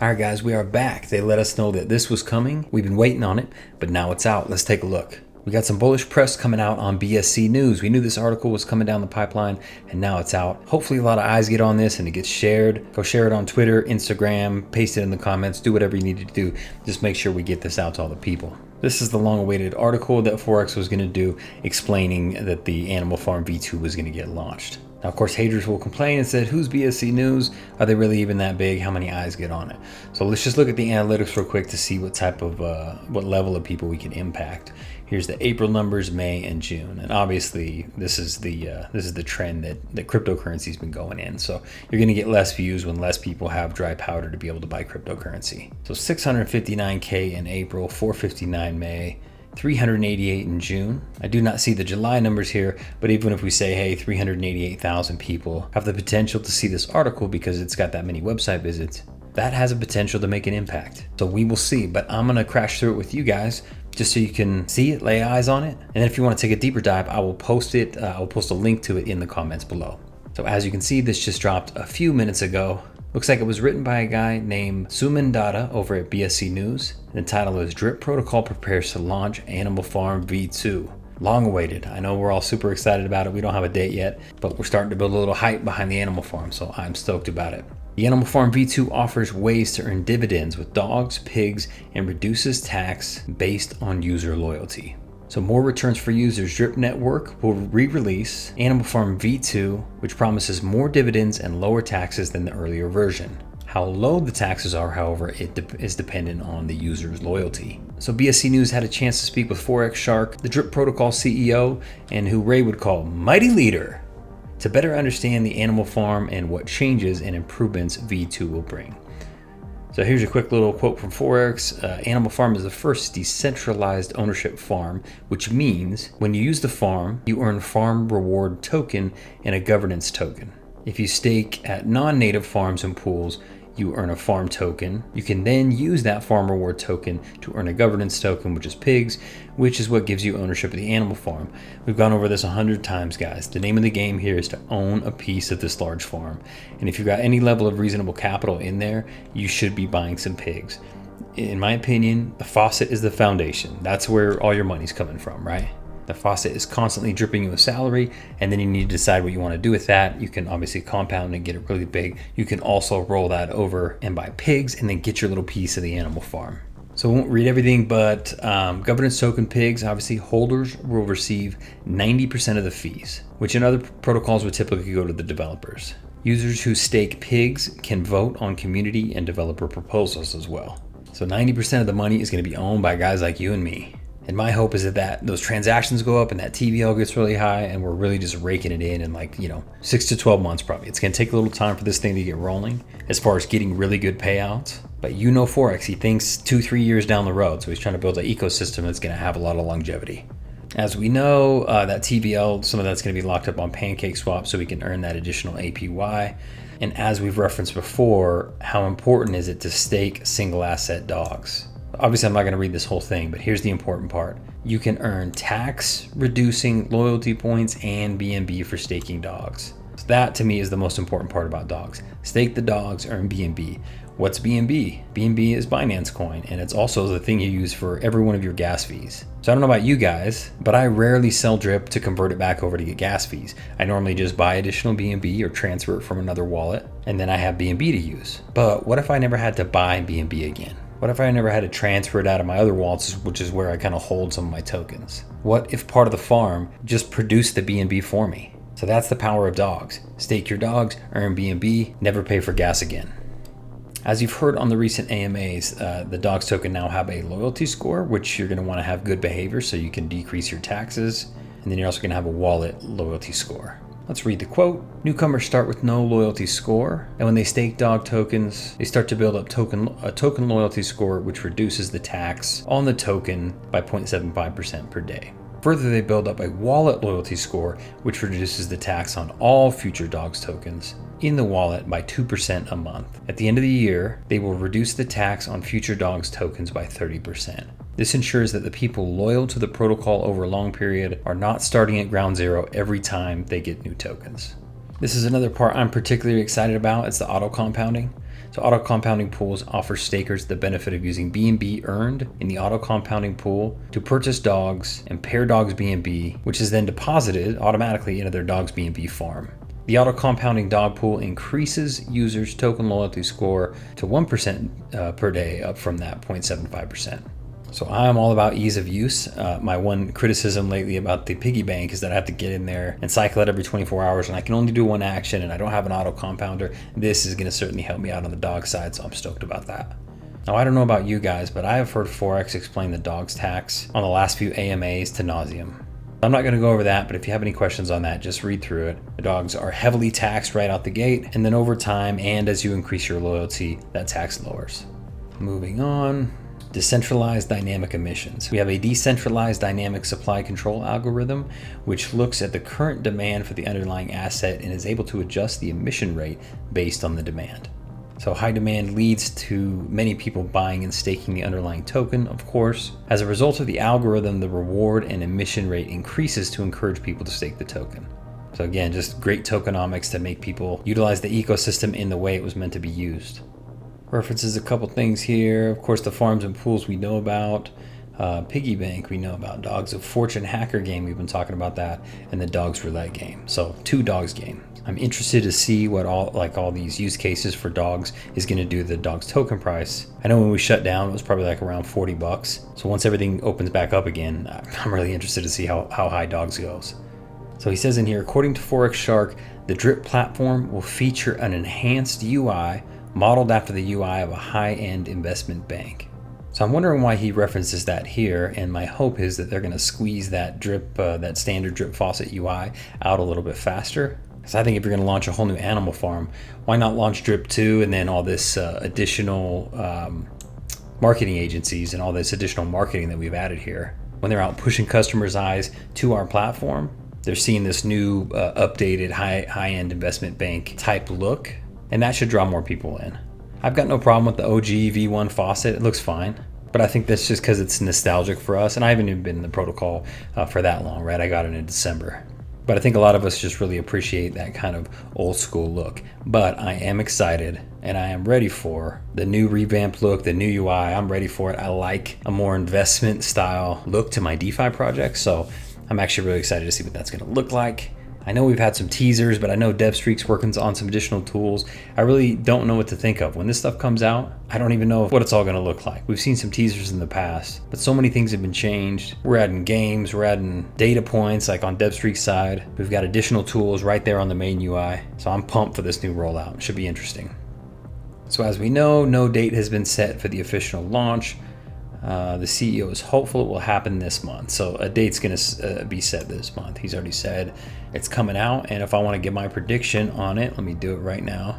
All right, guys, we are back. They let us know that this was coming. We've been waiting on it, but now it's out. Let's take a look. We got some bullish press coming out on BSC News. We knew this article was coming down the pipeline, and now it's out. Hopefully a lot of eyes get on this and it gets shared. Go share it on Twitter, Instagram, paste it in the comments, do whatever you need to do. Just make sure we get this out to all the people. This is the long-awaited article that Forex was going to do explaining that the Animal Farm V2 was going to get launched. Now, of course, haters will complain and said, who's BSC News? Are they really even that big? How many eyes get on it? So let's just look at the analytics real quick to see what type of, what level of people we can impact. Here's the April numbers, May and June. And obviously this is the trend that cryptocurrency's been going in. So you're going to get less views when less people have dry powder to be able to buy cryptocurrency. So 659K in April, 459 May, 388 in June. I do not see the July numbers here, but even if we say, hey, 388,000 people have the potential to see this article because it's got that many website visits, that has a potential to make an impact. So we will see, but I'm gonna crash through it with you guys just so you can see it, lay eyes on it. And then if you want to take a deeper dive, I will post it. I'll post a link to it in the comments below. So as you can see, this just dropped a few minutes ago. Looks like it was written by a guy named Suman Dada over at BSC News. The title is Drip Protocol Prepares to Launch Animal Farm V2. Long awaited. I know we're all super excited about it. We don't have a date yet, but we're starting to build a little hype behind the Animal Farm, so I'm stoked about it. The Animal Farm V2 offers ways to earn dividends with dogs, pigs, and reduces tax based on user loyalty. So more returns for users. Drip Network will re-release Animal Farm V2, which promises more dividends and lower taxes than the earlier version. How low the taxes are, however, is dependent on the user's loyalty. So BSC News had a chance to speak with Forex Shark, the Drip Protocol CEO, and who Ray would call mighty leader, to better understand the Animal Farm and what changes and improvements V2 will bring. So here's a quick little quote from Forex. Animal Farm is the first decentralized ownership farm, which means when you use the farm, you earn farm reward token and a governance token. If you stake at non-native farms and pools, you earn a farm token. You can then use that farm reward token to earn a governance token, which is pigs, which is what gives you ownership of the animal farm. We've gone over this 100 times, guys. The name of the game here is to own a piece of this large farm. And if you've got any level of reasonable capital in there, you should be buying some pigs. In my opinion, the faucet is the foundation. That's where all your money's coming from, right? The faucet is constantly dripping you a salary, and then you need to decide what you want to do with that. You can obviously compound and get it really big. You can also roll that over and buy pigs and then get your little piece of the animal farm. So I won't read everything, but governance token pigs, obviously holders will receive 90% of the fees, which in other protocols would typically go to the developers. Users who stake pigs can vote on community and developer proposals as well. So 90% of the money is going to be owned by guys like you and me. And my hope is that those transactions go up and that TVL gets really high and we're really just raking it in 6 to 12 months probably. It's going to take a little time for this thing to get rolling as far as getting really good payouts. But Forex, he thinks 2-3 years down the road. So he's trying to build an ecosystem that's going to have a lot of longevity. As we know, that TVL, some of that's going to be locked up on PancakeSwap so we can earn that additional APY. And as we've referenced before, how important is it to stake single asset dogs? Obviously, I'm not going to read this whole thing, but here's the important part. You can earn tax reducing loyalty points and BNB for staking dogs. So that to me is the most important part about dogs. Stake the dogs, earn BNB. What's BNB? BNB is Binance coin, and it's also the thing you use for every one of your gas fees. So I don't know about you guys, but I rarely sell drip to convert it back over to get gas fees. I normally just buy additional BNB or transfer it from another wallet, and then I have BNB to use. But what if I never had to buy BNB again? What if I never had to transfer it out of my other wallets, which is where I kind of hold some of my tokens? What if part of the farm just produced the BNB for me? So that's the power of dogs. Stake your dogs, earn BNB, never pay for gas again. As you've heard on the recent AMAs, the dogs token now have a loyalty score, which you're going to want to have good behavior so you can decrease your taxes. And then you're also going to have a wallet loyalty score. Let's read the quote. Newcomers start with no loyalty score, and when they stake dog tokens, they start to build up a token loyalty score, which reduces the tax on the token by 0.75% per day. Further, they build up a wallet loyalty score, which reduces the tax on all future dogs tokens in the wallet by 2% a month. At the end of the year, they will reduce the tax on future dogs tokens by 30%. This ensures that the people loyal to the protocol over a long period are not starting at ground zero every time they get new tokens. This is another part I'm particularly excited about. It's the auto compounding. So auto compounding pools offer stakers the benefit of using B&B earned in the auto compounding pool to purchase dogs and pair dogs B&B, which is then deposited automatically into their dog's B&B farm. The auto compounding dog pool increases users' token loyalty score to 1% per day, up from that 0.75%. So I'm all about ease of use. My one criticism lately about the piggy bank is that I have to get in there and cycle it every 24 hours, and I can only do one action, and I don't have an auto compounder. This is going to certainly help me out on the dog side, so I'm stoked about that. Now, I don't know about you guys, but I have heard Forex explain the dog's tax on the last few AMAs to nauseam. I'm not going to go over that, but if you have any questions on that, just read through it. The dogs are heavily taxed right out the gate, and then over time, and as you increase your loyalty, that tax lowers. Moving on. Decentralized dynamic emissions. We have a decentralized dynamic supply control algorithm, which looks at the current demand for the underlying asset and is able to adjust the emission rate based on the demand. So high demand leads to many people buying and staking the underlying token, of course. As a result of the algorithm, the reward and emission rate increases to encourage people to stake the token. So again, just great tokenomics to make people utilize the ecosystem in the way it was meant to be used. References a couple things here. Of course, the farms and pools we know about. Piggy bank we know about. Dogs of Fortune hacker game, we've been talking about that. And the dogs roulette game. So 2 dogs game. I'm interested to see what all these use cases for dogs is going to do to the dog's token price. I know when we shut down, it was probably like around $40. So once everything opens back up again, I'm really interested to see how high dogs goes. So he says in here, according to Forex Shark, the Drip platform will feature an enhanced UI modeled after the UI of a high-end investment bank. So I'm wondering why he references that here, and my hope is that they're going to squeeze that drip, that standard drip faucet UI out a little bit faster. Because I think if you're going to launch a whole new animal farm, why not launch Drip 2 and then all this additional marketing agencies and all this additional marketing that we've added here? When they're out pushing customers' eyes to our platform, they're seeing this new updated high-end investment bank type look. And that should draw more people in. I've got no problem with the OG V1 faucet. It looks fine. But I think that's just because it's nostalgic for us. And I haven't even been in the protocol for that long, right? I got it in December. But I think a lot of us just really appreciate that kind of old school look. But I am excited and I am ready for the new revamped look, the new UI. I'm ready for it. I like a more investment style look to my DeFi project. So I'm actually really excited to see what that's going to look like. I know we've had some teasers, but I know DevStreak's working on some additional tools. I really don't know what to think of. When this stuff comes out, I don't even know what it's all going to look like. We've seen some teasers in the past, but so many things have been changed. We're adding games, we're adding data points like on DevStreak's side. We've got additional tools right there on the main UI. So I'm pumped for this new rollout. It should be interesting. So as we know, no date has been set for the official launch. The CEO is hopeful it will happen this month. So a date's going to be set this month. He's already said it's coming out. And if I want to give my prediction on it, let me do it right now.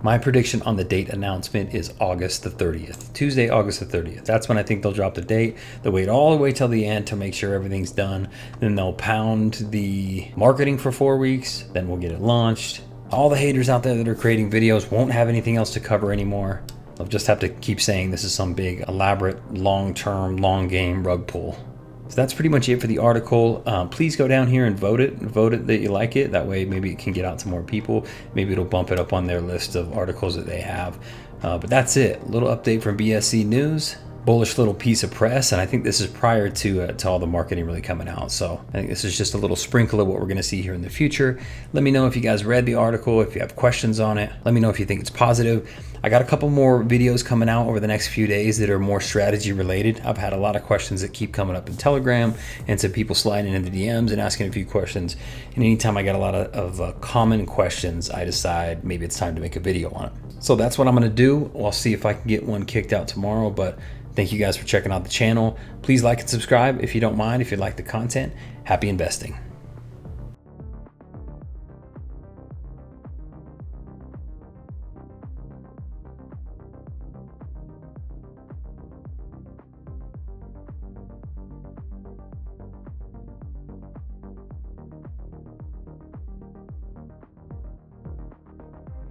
My prediction on the date announcement is August the 30th, Tuesday, August the 30th. That's when I think they'll drop the date. They'll wait all the way till the end to make sure everything's done. Then they'll pound the marketing for 4 weeks. Then we'll get it launched. All the haters out there that are creating videos won't have anything else to cover anymore. They'll just have to keep saying this is some big, elaborate, long-term, long-game rug pull. So that's pretty much it for the article. Please go down here and vote it that you like it. That way maybe it can get out to more people. Maybe it'll bump it up on their list of articles that they have. But that's it. A little update from BSC News. Bullish little piece of press, and I think this is prior to all the marketing really coming out. So I think this is just a little sprinkle of what we're going to see here in the future. Let me know if you guys read the article, if you have questions on it. Let me know if you think it's positive. I got a couple more videos coming out over the next few days that are more strategy related. I've had a lot of questions that keep coming up in Telegram, and some people sliding into DMs and asking a few questions. And anytime I got a lot of common questions, I decide maybe it's time to make a video on it. So that's what I'm going to do. I'll see if I can get one kicked out tomorrow, but thank you guys for checking out the channel. Please like and subscribe if you don't mind, if you like the content. Happy investing.